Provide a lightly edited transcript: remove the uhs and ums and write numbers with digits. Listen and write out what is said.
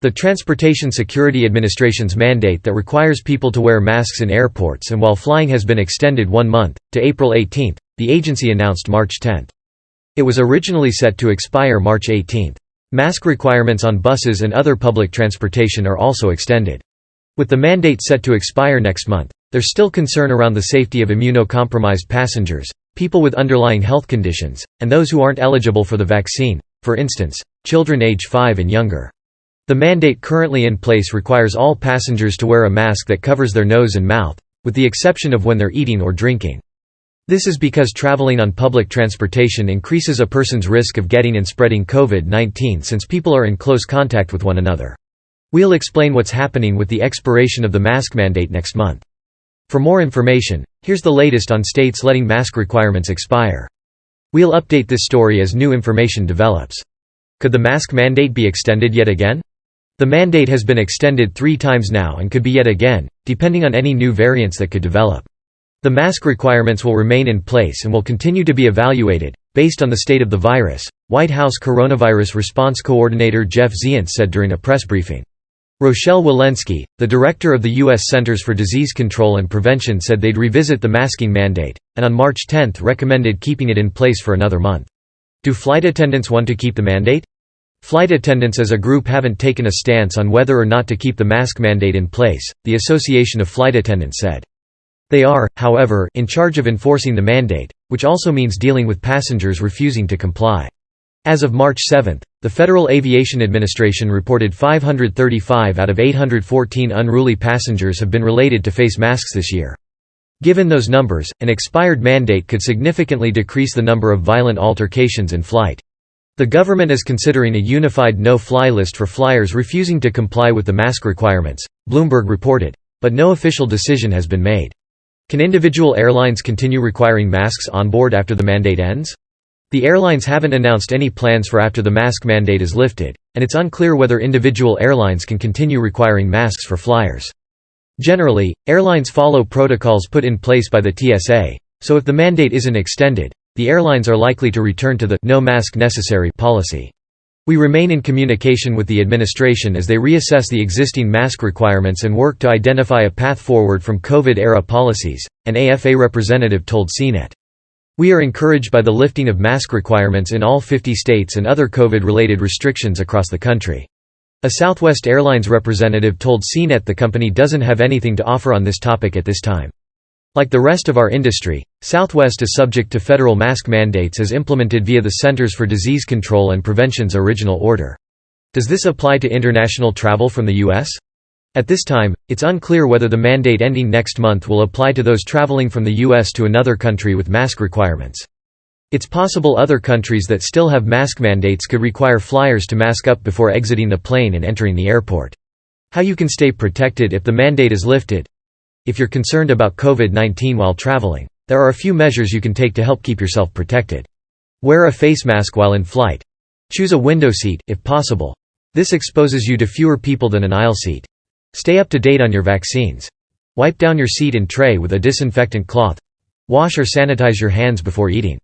The Transportation Security Administration's mandate that requires people to wear masks in airports and while flying has been extended 1 month, to April 18, the agency announced March 10. It was originally set to expire March 18. Mask requirements on buses and other public transportation are also extended. With the mandate set to expire next month, there's still concern around the safety of immunocompromised passengers, people with underlying health conditions, and those who aren't eligible for the vaccine, for instance, children age 5 and younger. The mandate currently in place requires all passengers to wear a mask that covers their nose and mouth, with the exception of when they're eating or drinking. This is because traveling on public transportation increases a person's risk of getting and spreading COVID-19 since people are in close contact with one another. We'll explain what's happening with the expiration of the mask mandate next month. For more information, here's the latest on states letting mask requirements expire. We'll update this story as new information develops. Could the mask mandate be extended yet again? The mandate has been extended 3 times now and could be yet again, depending on any new variants that could develop. The mask requirements will remain in place and will continue to be evaluated, based on the state of the virus, White House Coronavirus Response Coordinator Jeff Zients said during a press briefing. Rochelle Walensky, the director of the U.S. Centers for Disease Control and Prevention, said they'd revisit the masking mandate, and on March 10 recommended keeping it in place for another month. Do flight attendants want to keep the mandate? Flight attendants as a group haven't taken a stance on whether or not to keep the mask mandate in place, the Association of Flight Attendants said. They are, however, in charge of enforcing the mandate, which also means dealing with passengers refusing to comply. As of March 7, the Federal Aviation Administration reported 535 out of 814 unruly passengers have been related to face masks this year. Given those numbers, an expired mandate could significantly decrease the number of violent altercations in flight. The government is considering a unified no-fly list for flyers refusing to comply with the mask requirements, Bloomberg reported, but no official decision has been made. Can individual airlines continue requiring masks on board after the mandate ends? The airlines haven't announced any plans for after the mask mandate is lifted, and it's unclear whether individual airlines can continue requiring masks for flyers. Generally, airlines follow protocols put in place by the TSA, so if the mandate isn't extended, the airlines are likely to return to the "no mask necessary" policy. We remain in communication with the administration as they reassess the existing mask requirements and work to identify a path forward from COVID-era policies, an AFA representative told CNET. We are encouraged by the lifting of mask requirements in all 50 states and other COVID-related restrictions across the country. A Southwest Airlines representative told CNET the company doesn't have anything to offer on this topic at this time. Like the rest of our industry, Southwest is subject to federal mask mandates as implemented via the Centers for Disease Control and Prevention's original order. Does this apply to international travel from the U.S.? At this time, it's unclear whether the mandate ending next month will apply to those traveling from the U.S. to another country with mask requirements. It's possible other countries that still have mask mandates could require flyers to mask up before exiting the plane and entering the airport. How you can stay protected if the mandate is lifted? If you're concerned about COVID-19 while traveling, there are a few measures you can take to help keep yourself protected. Wear a face mask while in flight. Choose a window seat, if possible. This exposes you to fewer people than an aisle seat. Stay up to date on your vaccines. Wipe down your seat and tray with a disinfectant cloth. Wash or sanitize your hands before eating.